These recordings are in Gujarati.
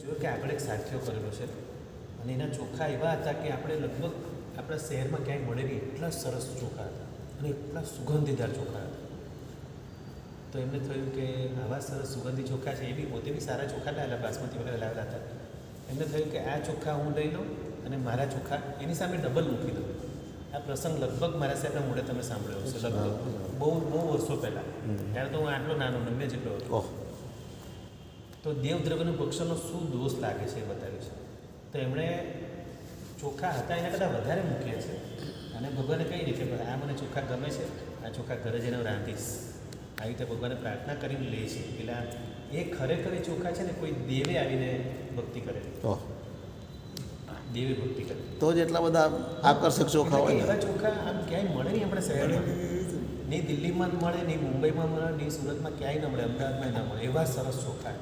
જોયું કે આપણે એક સાથીઓ કરેલો છે અને એના ચોખા એવા હતા કે આપણે લગભગ આપણા શહેરમાં ક્યાંય મળે નહીં એટલા સરસ ચોખા હતા અને એટલા સુગંધીદાર ચોખા હતા. તો એમને થયું કે આવા સરસ સુગંધી ચોખા છે, એ બી પોતે બી સારા ચોખા લાવેલા, બાસમતી વગેરે લાવેલા હતા. એમને થયું કે આ ચોખા હું લઈ લઉં અને મારા ચોખા એની સામે ડબલ મૂકી દઉં. આ પ્રસંગ લગભગ મારા સાહેબના મોઢે તમે સાંભળ્યો હશે, લગભગ બહુ વર્ષો પહેલાં. ત્યારે તો હું આટલો નાનો નમ્ય જેટલો હતો. તો દેવદ્રવ્યનું ભક્ષણનો શું દોષ લાગે છે એ બતાવ્યું છે. તો એમણે ચોખા હતા એના કરતાં વધારે મૂક્યા છે અને ભગવાને કહી દે કે આ મને ચોખા ગમે છે, આ ચોખા ઘરે જઈને રાંધીશ. આવી રીતે ભગવાને પ્રાર્થના કરીને લે છે. પેલા એ ખરેખર એ ચોખા છે ને કોઈ દેવે આવીને ભક્તિ કરે, દેવી ભક્તિ કરે તો જ એટલા બધા આકર્ષક ચોખા હોય. એવા ચોખા આમ ક્યાંય મળે નહીં આપણા શહેરમાં, નહીં દિલ્હીમાં મળે, નહીં મુંબઈમાં મળે, નહીં સુરતમાં ક્યાંય ન મળે, અમદાવાદમાં ન મળે, એવા સરસ ચોખા.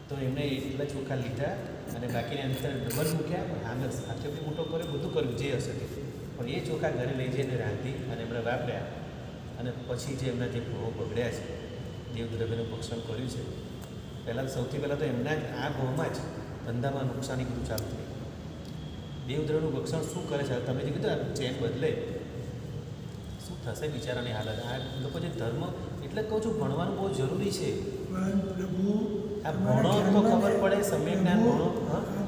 તો એમણે એટલા ચોખા લીધા અને બાકીને અંદર ડબલ મૂક્યા, આંગળ સાથે બી મોટો કર્યો, બધું કર્યું જે હશે તે. પણ એ ચોખા ઘરે લઈ જઈને રાંધી અને એમણે વાપર્યા. અને પછી જે એમના જે ભાવો બગડ્યા છે, દેવદ્રવ્યનું ભક્ષણ કર્યું છે, પહેલાં સૌથી પહેલાં તો એમના જ આ ભાવમાં જ ધંધામાં નુકસાની બધું ચાલુ થઈ. દેવદ્રવ્યનું ભક્ષણ શું કરે છે? તમે જે કીધું ચેન બદલે શું થશે બિચારાની હાલત. આ લોકો જે ધર્મ, એટલે કહું છું ભણવાનું બહુ જરૂરી છે. આ ભણો તો ખબર પડે, સમય જ્ઞાન ભણો.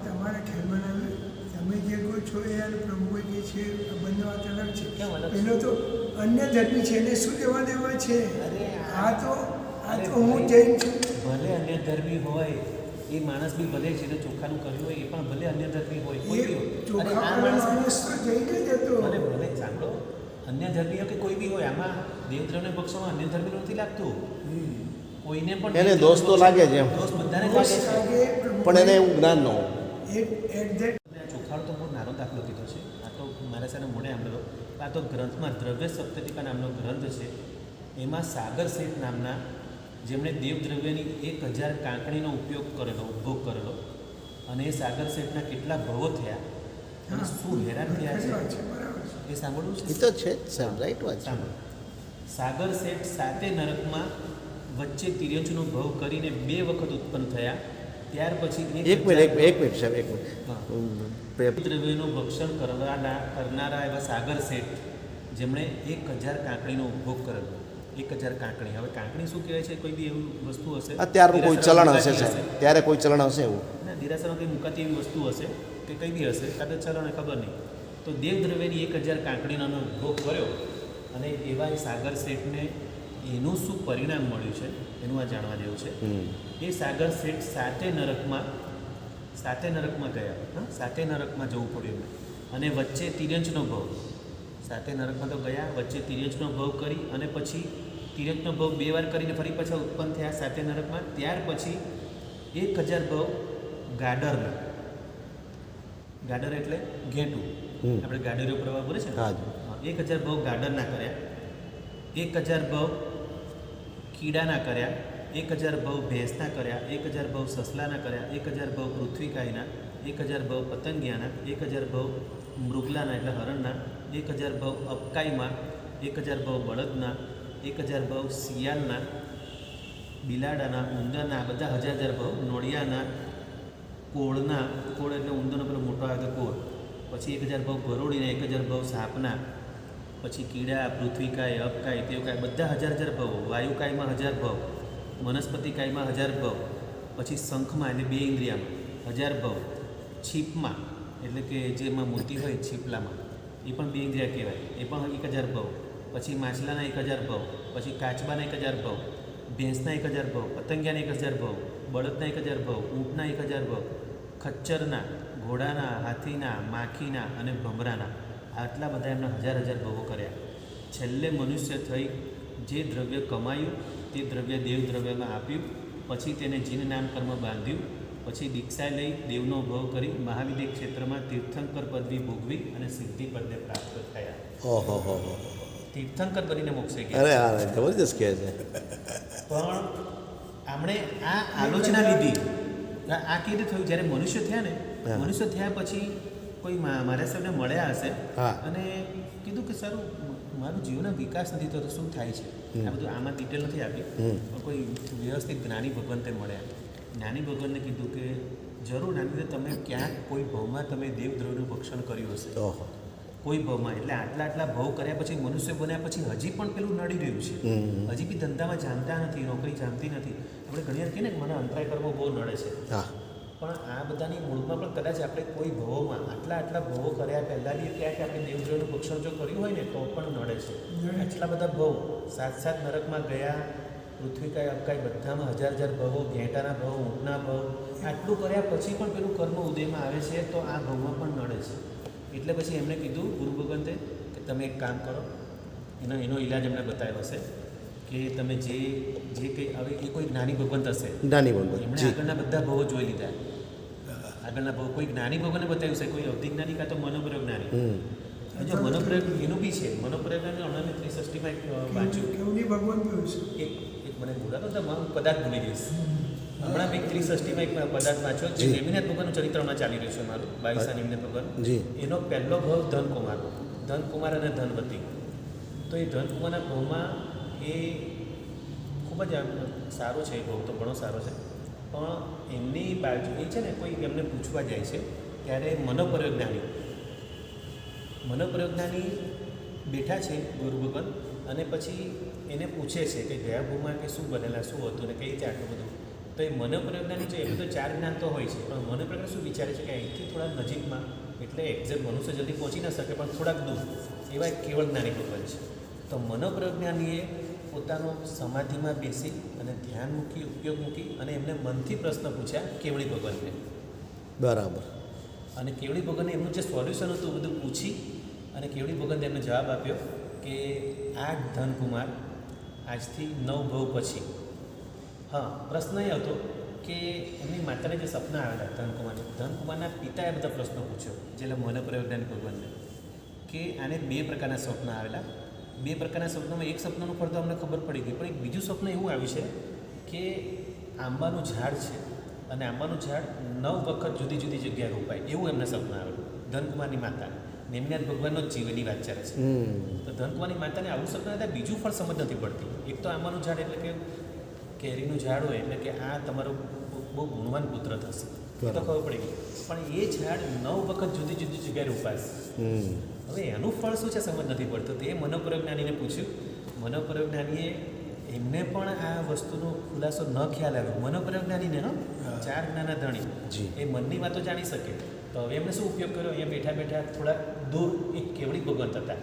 તમારા ખ્યાલમાં તમે જે કહો છો એ અને પ્રભુએ જે છે બંને વાત અલગ છે. કેમ અલગ? પેલો તો અન્ય ધર્મી છે એને શું લેવા દેવા છે? અરે આ તો હું જૈન છું. ભલે અન્ય ધર્મી હોય, એ માણસ બી ભલે છે ચોખાનું કર્યું હોય, એ પણ ભલે અન્ય ધર્મી હોય, કોઈ બી હોય. ચોખા આ માણસ તો જૈન જ હતો. ભલે સાંભળો, અન્ય ધર્મીઓ કે કોઈ બી હોય, આમાં દેવદ્રવ્યના પક્ષમાં અન્ય ધર્મી નથી લાગતું. કોઈને પણ એને દોષ તો લાગે જ એમ. દોષ બધાને લાગે છે, પણ એને એવું જ્ઞાન ન હોય. ચોખાનો તો બહુ નાનો દાખલો કીધો છે. આ તો મારા સાથે મોડે આંબળો. આ તો ગ્રંથમાં દ્રવ્ય સપ્તતિકા નામનો ગ્રંથ છે. એમાં સાગર શેઠ નામના, જેમણે દેવદ્રવ્યની 1000 કાંકણીનો ઉપયોગ કરેલો, ઉપભોગ કરેલો, અને એ સાગર શેઠના કેટલા ભવો થયા અને શું હેરાન થયા છે એ સાંભળવું છે. એ તો છે જ સાહેબ, રાઈટ વાત છે. સાંભળો. સાગર શેઠ 7 નરકમાં વચ્ચે તિર્યંચનો ભવ કરીને 2 વખત ઉત્પન્ન થયા. ત્યાર પછી એક મિનિટ સાહેબ, એક મિનિટ. દ્રવ્યનું ભક્ષણ કરનારા એવા સાગર શેઠ, જેમણે 1000 કાંકણીનો ઉપભોગ કરેલો. 1000 કાંકણી. હવે કાંકણી શું કહેવાય છે? કોઈ બી એવી વસ્તુ હશે, અત્યારનું કોઈ ચલણ હશે સાહેબ, ત્યારે કોઈ ચલણ હશે એવું. ના, દિરાસરમાં કંઈ મુકાતી એવી વસ્તુ હશે કે કંઈ બી હશે, કાં તો ચલણ ખબર નહીં. તો દેવદ્રવ્યની 1000 કાંકણીનો ઉપભોગ કર્યો અને એવા એ સાગર શેઠને એનું શું પરિણામ મળ્યું છે એનું આ જાણવા જેવું છે. એ સાગર શેઠ 7 નરકમાં ગયા. 7 નરકમાં જવું પડ્યું અને વચ્ચે તિર્યંચનો ભવ. 7 નરકમાં તો ગયા, વચ્ચે તિર્યંચનો ભવ કરી અને પછી તિર્યંચનો ભવ 2 વાર કરીને ફરી પાછા ઉત્પન્ન થયા 7 નરકમાં. ત્યાર પછી 1000 ભવ ગાડરના. ગાડર એટલે ઘેટું, આપણે ગાડરીઓ પ્રવાહ બોલે છે ને. 1000 ભવ ગાડરના કર્યા, 1000 ભવ કીડાના કર્યા, 1000 ભવ ભેંસના કર્યા, 1000 ભવ સસલાના કર્યા, 1000 ભવ પૃથ્વીકાયના, 1000 ભવ પતંગિયાના, 1000 ભવ મૃગલાના એટલે હરણના, 1000 ભવ અપકાઈમાં, 1000 ભવ બળદના, 1000 ભવ શિયાળના, બિલાડાના, ઉંદરના, બધા 1000 ભવ નોળિયાના, કોળના, કોળ એટલે ઉંદરનો પેલો મોટો આવે કોળ, પછી 1000 ભવ ગરોળીના, 1000 ભવ સાપના, પછી કીડા, પૃથ્વીકાય, અપકાય, તેવકાય, બધા 1000 ભવ, વાયુકાયમાં 1000 ભવ, વનસ્પતિકાયમાં 1000 ભવ, પછી શંખમાં એટલે 2 ઇન્દ્રિયામાં 1000 ભવ, છીપમાં એટલે કે જેમાં મોતી હોય છીપલામાં એ પણ 2 ઇન્દ્રિયા કહેવાય, એ પણ 1000 ભવ, પછી માછલાના 1000 ભવ, પછી કાચબાના 1000 ભવ, ભેંસના 1000 ભવ, પતંગિયાના 1000 ભવ, બળદના 1000 ભવ, ઊંટના 1000 ભવ, ખચ્ચરના, ઘોડાના, હાથીના, માખીના અને ભમરાના, આટલા બધા એમના 1000 ભવો કર્યા. છેલ્લે મનુષ્ય થઈ જે દ્રવ્ય કમાયું તે દ્રવ્ય દેવદ્રવ્યમાં આપ્યું, પછી તેને જીન નામ કર્મ બાંધ્યું, પછી દીક્ષા લઈ દેવનો ભવ કરી મહાવિદ્ય ક્ષેત્રમાં તીર્થંકર પદવી ભોગવી અને સિદ્ધિ પદને પ્રાપ્ત થયા. ઓહો, તીર્થંકર બનીને મોક્ષે ગયા. અરે હા, જબરદસ્ત કહે છે. પણ આમણે આ આલોચના લીધી. આ કેવી રીતે થયું? જ્યારે મનુષ્ય થયા ને, મનુષ્ય થયા પછી કોઈ મારા સાહેબને મળ્યા હશે અને કીધું કે સારું મારું જીવનનો વિકાસ નથી થતો, શું થાય છે? આ બધું આમાં ડિટેલ નથી આપી, પણ કોઈ વ્યવસ્થિત જ્ઞાની ભગવંતે મળ્યા. જ્ઞાની ભગવાનને કીધું કે જરૂર આની અંદર તમે ક્યાંક કોઈ ભવમાં તમે દેવદ્રવ્યનું ભક્ષણ કર્યું હશે, ઓહો. કોઈ ભવમાં. એટલે આટલા ભવ કર્યા પછી મનુષ્ય બન્યા પછી હજી પણ પેલું નડી રહ્યું છે, હજી બી ધંધામાં જામતા નથી, નોકરી જામતી નથી. આપણે ઘણી વાર કહીએ ને કે મને અંતરાય કરવો બહુ નડે છે, હા. પણ આ બધાની મૂળમાં પણ કદાચ આપણે કોઈ ભવોમાં આટલા ભવો કર્યા પહેલાંની ક્યાંક આપણે દેવદ્રવ્યનું ભક્ષણ જો કર્યું હોય ને તો પણ નડે છે. આટલા બધા ભવ, 7 નરકમાં ગયા, પૃથ્વી કાંઈ અબકાઈ બધામાં 1000 ભવો, ઘેટાના ભવ, ઊંટના ભવ, આટલું કર્યા પછી પણ પેલું કર્મ ઉદયમાં આવે છે તો આ ભવમાં પણ નડે છે. એટલે પછી એમણે કીધું ગુરુ ભગવંતે કે તમે એક કામ કરો, એનો ઈલાજ એમણે બતાવ્યો હશે કે તમે જે કંઈ હવે એ કોઈ જ્ઞાની ભગવંત હશે, જ્ઞાની ભગવાન. એમણે જી. આગળના બધા ભવો જોઈ લીધા, આગળના ભવ કોઈ જ્ઞાની ભગવાને બતાવ્યું છે, કોઈ અવધિજ્ઞાની કાં તો મનોપ્રયોગ જ્ઞાની. જો મનોપ્રયોગ એનું બી છે, મનોપ્રયોગને અણાને 63માં એક વાંચ્યું, કેવની ભગવાન કયું છે? એક મને બોલાતો તો હું પદાર્થ ભૂલી જઈશ. હમણાં મેં 63માં એક પદાર્થ વાંચ્યો જે નેમિનાથ ભગવાનનું ચરિત્રમાં ચાલી રહ્યું છે મારું, 22 નેમિનાથ ભગવાન. જી. એનો પહેલો ભવ ધનકુમાર અને ધનવતી. તો એ ધનકુમારના ભવમાં એ ખૂબ જ સારો છે, એ ભવ તો ઘણો સારો છે, પણ એમની બાજુ એ છે ને કોઈ એમને પૂછવા જાય છે ત્યારે મનોપ્રયોગ જ્ઞાની બેઠા છે ગુરુ ભગવાન, અને પછી એને પૂછે છે કે ગયા ભવમાં કે શું બનેલા, શું હતું ને કઈ રીતે આટલું બધું. તો એ મનોપ્રયોગ જ્ઞાની છે, એનું તો 4 જ્ઞાન તો હોય છે, પણ મનોપ્રયોગ શું વિચારે છે કે અહીંથી થોડા નજીકમાં, એટલે એક્ઝેક્ટ મનુષ્ય જલ્દી પહોંચી ન શકે પણ થોડાક દૂર, એવા એક કેવળ જ્ઞાની ભગવાન છે. તો મનોપ્રયોગ જ્ઞાનીએ પોતાનો સમાધિમાં બેસી અને ધ્યાન મૂકી, ઉપયોગ મૂકી અને એમને મનથી પ્રશ્ન પૂછ્યા કેવળી ભગવાનને. બરાબર. અને કેવળી ભગવાને એમનું જે સોલ્યુશન હતું બધું પૂછી અને કેવળી ભગવાને એમને જવાબ આપ્યો કે આ ધનકુમાર આજથી 9 ભવ પછી, હા, પ્રશ્ન એ હતો કે એમની માતાને જે સપના આવેલા ધનકુમારના પિતાએ બધા પ્રશ્નો પૂછ્યો, જે મનોપ્રયોગ જ્ઞાની ભગવાનને, કે આને 2 પ્રકારના સપના આવેલા. 2 પ્રકારના સપનામાં એક સપનાનું ફળ તો અમને ખબર પડી ગઈ, પણ એક બીજું સપનું એવું આવ્યું છે કે આંબાનું ઝાડ છે અને આંબાનું ઝાડ 9 વખત જુદી જુદી જગ્યાએ રોપાય, એવું એમને સપનું આવેલું. ધનકુમારની માતા નેમિનાથ ભગવાનનો જ જીવની વાત ચાલે છે. તો ધનકુમારની માતાને આવું સપના હતા, બીજું ફળ સમજ નથી પડતી. એક તો આંબાનું ઝાડ એટલે કે કેરીનું ઝાડ હોય એટલે કે આ તમારો બહુ ગુણવાન પુત્ર થશે, એ તો ખબર પડી ગઈ, પણ એ ઝાડ 9 વખત જુદી જુદી જગ્યાએ રોપાશે. હવે એનું ફળ શું છે સમજ નથી પડતું. તો એ મનોપ્રયોગ જ્ઞાનીને પૂછ્યું. મનોપ્રયોગ જ્ઞાનીએ એમને પણ આ વસ્તુનો ખુલાસો ન ખ્યાલ આવ્યો. મનોપ્રયોગ જ્ઞાનીને 4 જ્ઞાનના ધણી, એ મનની વાતો જાણી શકે. તો હવે એમને શું ઉપયોગ કર્યો, અહીંયા બેઠા થોડા દૂર એક કેવળી ભગવંત હતા,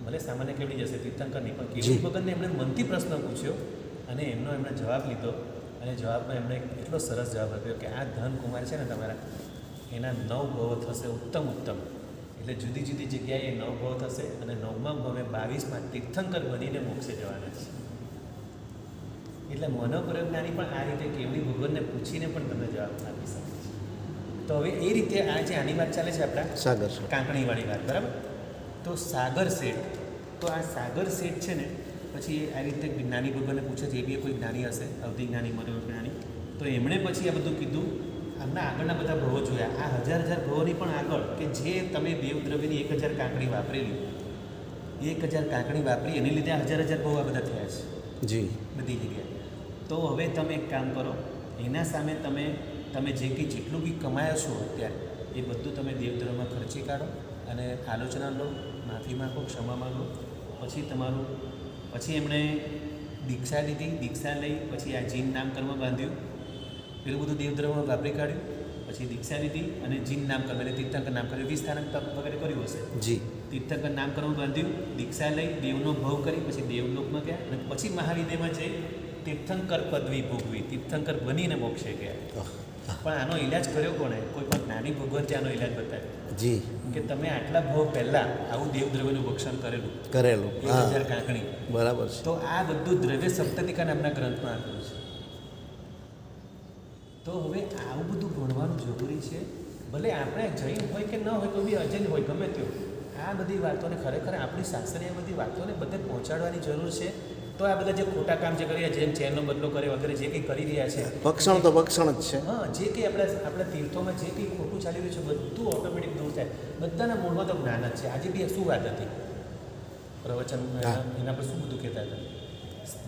ભલે સામાન્ય કેવળી જશે, તીર્થંકર નહીં, પણ કેવળી ભગવંતને એમણે મનથી પ્રશ્ન પૂછ્યો અને એમણે જવાબ લીધો. અને જવાબમાં એમણે એટલો સરસ જવાબ આપ્યો કે આ ધનકુમાર છે ને તમારા, એના 9 ભવ થશે ઉત્તમ, એટલે જુદી જુદી જગ્યાએ 9 ભવ થશે અને 9મા ભવે 22માં તીર્થંકર બનીને મોક્ષે જવાના છે. એટલે મનોપ્રયોગ જ્ઞાની પણ આ રીતે કેવળી ભગવાનને પૂછીને પણ તમને જવાબ આપી શકે છે. તો હવે એ રીતે આ જે આની વાત ચાલે છે આપણા સાગર કાંકણીવાળી વાત, બરાબર. તો સાગર શેઠ, તો આ સાગર શેઠ છે ને પછી આ રીતે જ્ઞાની ભગવાનને પૂછે છે, એ બી કોઈ જ્ઞાની હશે, અવધિ જ્ઞાની, મનોપ્રયોગ જ્ઞાની. તો એમણે પછી આ બધું કીધું. આમના આગળના બધા ભવો જોયા, આ 1000 ભવોની પણ આગળ કે જે તમે દેવદ્રવ્યની 1000 કાંકણી વાપરેલી, 1000 કાંકણી વાપરી એને લીધે 1000 ભવ આ બધા થયા છે. જી. બધી જગ્યાએ. તો હવે તમે એક કામ કરો, એના સામે તમે જે કંઈ જેટલું બી કમાયો છો અત્યારે એ બધું તમે દેવદ્રવ્યમાં ખર્ચી કાઢો અને આલોચના લો, માફી માગો, ક્ષમા માગો. પછી એમણે દીક્ષા લીધી. દીક્ષા લઈ પછી આ જીન નામ કર્મ બાંધ્યું, પેલું બધું દેવદ્રવ્યમાં વાપરી કાઢ્યું. પછી દીક્ષા લીધી અને જીન નામ કર્મ એટલે તીર્થંકર નામ કર્મ, 20 સ્થાનક તપ વગેરે કર્યું હશે. જી. તીર્થંકર નામ કર્મ બાંધ્યું, દીક્ષા લઈ, દેવનો ભવ કરી, પછી દેવલોકમાં ગયા અને પછી મહાવિદ્યમાં જઈ તીર્થંકર પદવી ભોગવી, તીર્થંકર બનીને મોક્ષે ગયા. પણ આનો ઈલાજ કર્યો કોણે? કોઈ પણ જ્ઞાની ભગવંતે આનો ઈલાજ બતાવ્યો. જી. કે તમે આટલા ભવ પહેલાં આવું દેવદ્રવ્યનું ભક્ષણ કરેલું, 1000 કાંકણી, બરાબર છે. તો આ બધું દ્રવ્ય સપ્તતિકા નામના ગ્રંથમાં આપ્યું છે. તો હવે આવું બધું ભણવાનું જરૂરી છે. ભલે આપણે જૈન હોય કે ન હોય, તો બી અજૈન હોય, ગમે તેવું, આ બધી વાતોને ખરેખર આપણી શાસ્ત્રીય બધી વાતોને બધે પહોંચાડવાની જરૂર છે. તો આ બધા જે ખોટા કામ જે કરી રહ્યા, જેમ ચેનનો બદલો કરે વગેરે જે કંઈ કરી રહ્યા છે, ભક્ષણ તો ભક્ષણ જ છે. હા, જે કંઈ આપણા તીર્થોમાં જે કંઈ ખોટું ચાલી રહ્યું છે બધું ઓટોમેટિક દૂર થાય. બધાના મૂળમાં તો જ્ઞાન જ છે. આજે બી શું વાત હતી પ્રવચન, એના પર શું બધું કહેતા હતા?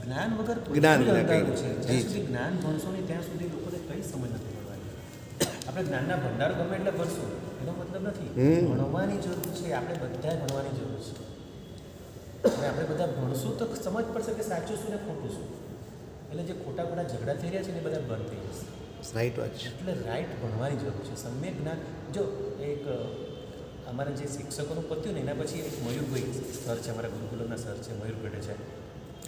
જ્ઞાન વગર જ્ઞાન અંધારું છે. જી. જ્યાં સુધી જ્ઞાન ભણશો નહીં ત્યાં સુધી લોકોને કંઈ સમજ નથી પડવાની. આપણે જ્ઞાનના ભંડાર ગમે એટલે ભરશું એનો મતલબ નથી. ભણવાની જરૂર છે, આપણે બધાએ ભણવાની જરૂર છે. અને આપણે બધા ભણશું તો સમજ પડશે કે સાચું શું ને ખોટું શું. એટલે જે ખોટા ખોટા ઝઘડા થઈ રહ્યા છે ને એ બધા બંધ થઈ જશે. રાઈટ વાત છે. એટલે રાઈટ ભણવાની જરૂર છે. સમ્યક જ્ઞાન જો એક અમારા જે શિક્ષકોનું પત્યું ને એના પછી એક મયુરભાઈ સર છે, અમારા ગુરુકુલમના સર છે, મયુર ગઢે છે.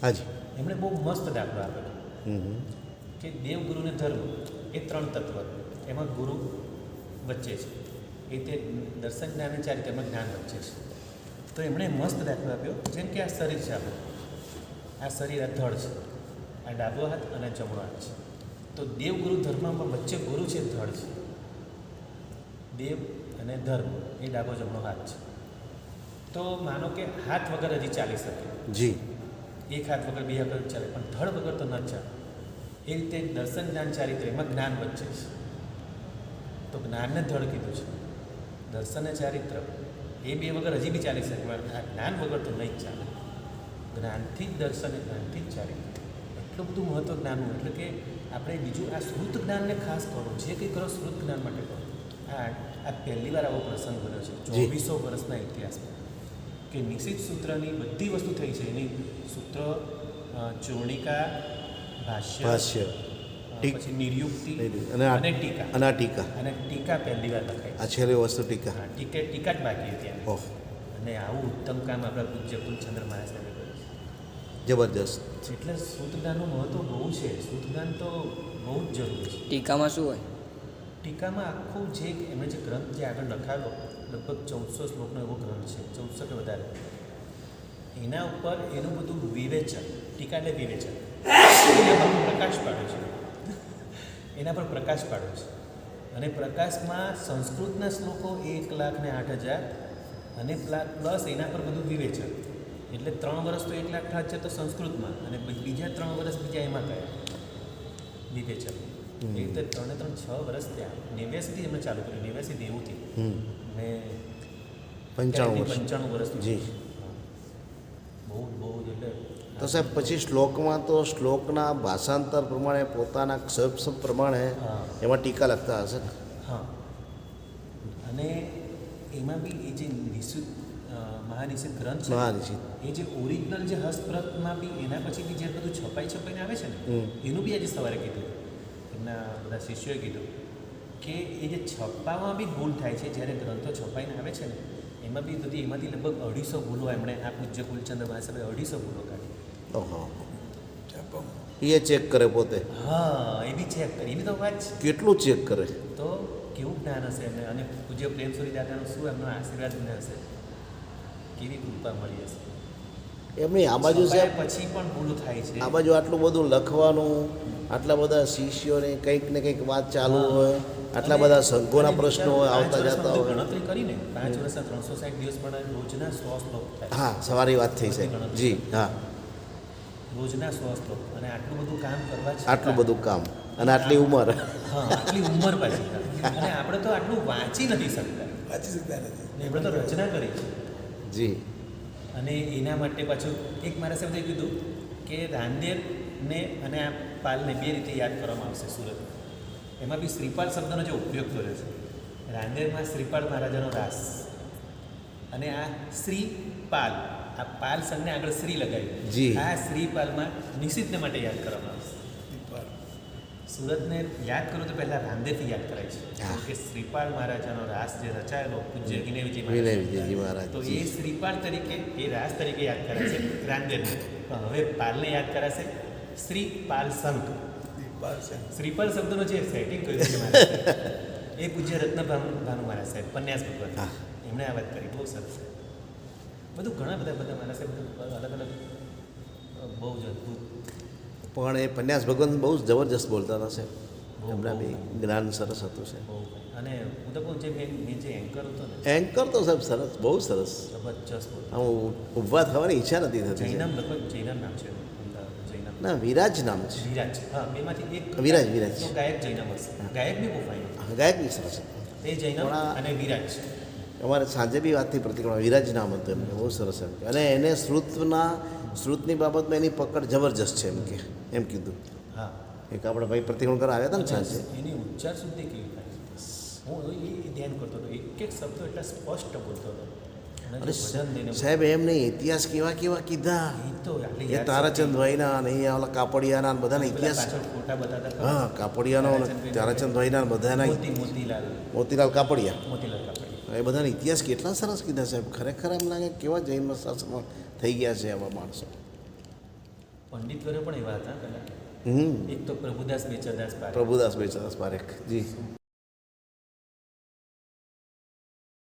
હાજી. એમણે બહુ મસ્ત દાખલો આપેલો કે દેવગુરુ ને ધર્મ એ 3 તત્વ, એમાં ગુરુ વચ્ચે છે, એ તે દર્શન જ્ઞાન અને ચારિત્ર્ય એમાં જ્ઞાન વચ્ચે છે. તો એમણે મસ્ત દાખલો આપ્યો, જેમ કે આ શરીર છે આપણું, આ શરીર આ ધડ છે, આ ડાબો હાથ અને જમણો હાથ છે. તો દેવગુરુ ધર્મમાં વચ્ચે ગુરુ છે, ધડ છે. દેવ અને ધર્મ એ ડાબો જમણો હાથ છે. તો માનો કે હાથ વગર હજી ચાલી શકે, જી. એક હાથ વગર બે વગર ચાલે, પણ ધડ વગર તો ન ચાલે. એ રીતે દર્શન જ્ઞાન ચારિત્ર્ય એમાં જ્ઞાન વચ્ચે છે. તો જ્ઞાનને ધડ કીધું છે, દર્શન અને ચારિત્ર એ બે વગર હજી બી ચાલી શકે, પણ આ જ્ઞાન વગર તો નહીં જ ચાલે. જ્ઞાનથી જ દર્શન, જ્ઞાનથી જ ચારિત્ર. એટલું બધું મહત્વ જ્ઞાનનું. એટલે કે આપણે બીજું આ શ્રુત જ્ઞાનને ખાસ કરો, જે કંઈ કરો શ્રુત જ્ઞાન માટે કરો. આ પહેલી વાર આવો પ્રસંગ બન્યો છે 2400 વર્ષના ઇતિહાસમાં કે નિશ્ચિત સૂત્રની બધી વસ્તુ થઈ છે. એની સૂત્ર, ચૂર્ણિકા, ભાષ્ય, પછી નિર્યુક્તિ અને ટીકા. અને ટીકા પહેલી વાર લખાઈ. આ છેલ્લી વસ્તુ ટીકા. હા, ટીકા જ બાકી હતી. ઓહ, અને આવું ઉત્તમ કામ આપણા પૂજ્ય કુલચંદ્ર મહારાજ સાહેબે કર્યું છે. જબરજસ્ત. એટલે શ્રુત જ્ઞાનનું મહત્વ બહુ છે. શ્રુત જ્ઞાન તો બહુ જ જરૂરી છે. ટીકામાં શું હોય? ટીકામાં આખું જે એમણે જે ગ્રંથ જે આગળ લખાયેલો, લગભગ 1400 શ્લોકનો એવો ગ્રંથ છે, 1400 કે વધારે. એના ઉપર એનું બધું વિવેચન, ટીકા એટલે વિવેચન, એના પર પ્રકાશ પાડ્યો છે. એના પર પ્રકાશ પાડ્યો છે. અને પ્રકાશમાં સંસ્કૃતના શ્લોકો 1,08,000 અને પ્લસ એના પર બધું વિવેચન. એટલે 3 વર્ષ તો 1,08,000 છે તો સંસ્કૃતમાં, અને બીજા 3 વર્ષ બીજા એમાં કયા વિવેચન. એ રીતે 3 વર્ષ ત્યાં 89થી એમણે ચાલુ કર્યું, 89 દેવુંથી. ને 95 વર્ષ જી. બહુ જ એટલે તો સાહેબ પછી શ્લોકમાં તો શ્લોકના ભાષાંતર પ્રમાણે પોતાના શબ્દ પ્રમાણે એમાં ટીકા લખતા હશે ને? હા. અને એમાં બી એ જે નિશ્ચિત મહાનિશ્ચિત ગ્રંથ છે, મહાનિશ્ચિત. એ જે ઓરિજિનલ જે હસ્તપ્રતમાં બી એના પછી બી જે બધું છપાઈને આવે છે ને, એનું બી આજે સવારે કીધું એમના બધા શિષ્યોએ કીધું કે એ જે છપાવવામાં બી ભૂલ થાય છે. જ્યારે ગ્રંથો છપાઈને આવે છે ને એમાં બી બધી એમાંથી લગભગ 250 ભૂલો એમણે આ પૂજ્ય કુલચંદ્ર મહારાજ સાહેબે 250 ભૂલો કાઢી. ઓહો, એ ચેક કરે પોતે? હા, એ બી ચેક કરી. એની તો વાત છે. કેટલું ચેક કરે? તો કેવું જ્ઞાન હશે એમને. અને પૂજ્ય પ્રેમસુરી દાદાનો શું એમનો આશીર્વાદ મને હશે, કેવી કૃપા મળી હશે. એમની આ બાજુ સાહેબ પછી પણ ભૂલ થાય છે. આ બાજુ આટલું બધું લખવાનું, આટલા બધા શિષ્યોને કંઈક ને કંઈક વાત ચાલુ હોય, આટલા બધા સંઘોના પ્રશ્નો હોય, આવતા જતા હોય. ગણતરી કરીને 5 વર્ષના 360 દિવસ પણ રોજના 100 શ્લોક થાય. હા, સવારી વાત થઈ છે. જી હા. રોજના 100 શ્લોક. અને આટલું બધું કામ કરવા છે. આટલું બધું કામ અને આટલી ઉંમર. હા, આટલી ઉંમર પાછી. અને આપણે તો આટલું વાંચી નથી શકતા. આપણે તો રચના કરી છે. જી. અને એના માટે પાછું એક મારા સાહેબે કીધું કે રાંદેરને અને આ પાલને 2 રીતે યાદ કરવામાં આવશે સુરત. એમાં બી શ્રીપાલ શબ્દનો જે ઉપયોગ કર્યો છે. રાંદેરમાં શ્રીપાલ મહારાજાનો રાસ, અને આ શ્રીપાલ, આ પાલ સંઘને આગળ શ્રી લગાવ્યું. જી. આ શ્રીપાલમાં નિશ્ચિતને માટે યાદ કરવામાં આવશે. સુરતને યાદ કરું તો પહેલાં રાંદેરથી યાદ કરાય છે. કે શ્રીપાલ મહારાજાનો રાસ જે રચાયેલો પૂજ્ય વિનય વિજયજી મહારાજ, તો એ શ્રીપાલ તરીકે, એ રાસ તરીકે યાદ કરાશે રાંદેરને. પણ હવે પાલને યાદ કરાશે શ્રીપાલ સંઘ. શ્રીપાલ શબ્દનો જે સેટિંગ કર્યું છે મહારાજ એ પૂજ્ય રત્ન ભાનુ મહારાજ સાહેબ, પન્યાસ ભગવત, એમણે આ વાત કરી. બહુ સરસ. બધું ઘણા બધા મારા સાહેબ અલગ અલગ બહુ જ અદભુત. પણ એ પન્યાસ ભગવાન બહુ જબરજસ્ત બોલતા હતા સાહેબ. એમના બી જ્ઞાન સરસ હતું છે. અને હું તો કહું જે મેં જે એન્કર હતો ને, એન્કર તો સાહેબ સરસ, બહુ સરસ. જબરજસ્ત બોલતો. આમ ઊભા થવાની ઈચ્છા નથી થતી. જૈનમ, લગભગ જૈનમ નામ છે જૈનમ. ના, વિરાજ નામ છે. વિરાજ, હા, બેમાંથી એક વિરાજ. તો ગાયક જૈનમ હશે. ગાયક બી બહુ ફાઇન. ગાયક બી સરસ. એ જૈનમ અને વિરાજ. અમારે સાંજે બી વાત થઈ પ્રતિક્રમણ, વિરાજ નામ હતું એમને, બહુ સરસ એમ કે. અને એને શ્રુતની બાબતમાં એની પકડ જબરજસ્ત છે એમ કીધું. હા, એક આપણે ભાઈ પ્રતિક્રમણ કરવા આવ્યા હતા ને સાંજે. એની ઉચ્ચાર સુધી કેવી થાય. હું એ ધ્યાન કરતો હતો, એક એક શબ્દો એટલા સ્પષ્ટ બોલતો હતો. અને અરે જે ભજન લઈને સાહેબ એમ નહીં, ઇતિહાસ કેવા કેવા કીધા એ તો આટલી એ યાદ તારાચંદભાઈના અને અહીંયા ઓલા કાપડિયાના ને બધાના પેલા ઇતિહાસ. પાછળ ફોટા બતાતા ખબર? હા, કાપડિયાનો અને તારાચંદભાઈના ને બધાના મોતીલાલ મોતીલાલ કાપડિયા, મોતીલાલ કાપડી. એ બધાના ઇતિહાસ કેટલા સરસ કીધા સાહેબ. ખરેખર એમ લાગે કેવા જૈન શાસ્ત્રમાં થઈ ગયા છે આવા માણસો. પંડિતવરો પણ એવા હતા પેલા. હમ. એક તો પ્રભુદાસ બેચરદાસ પારેખ. પ્રભુદાસ બેચરદાસ પારેખ જી.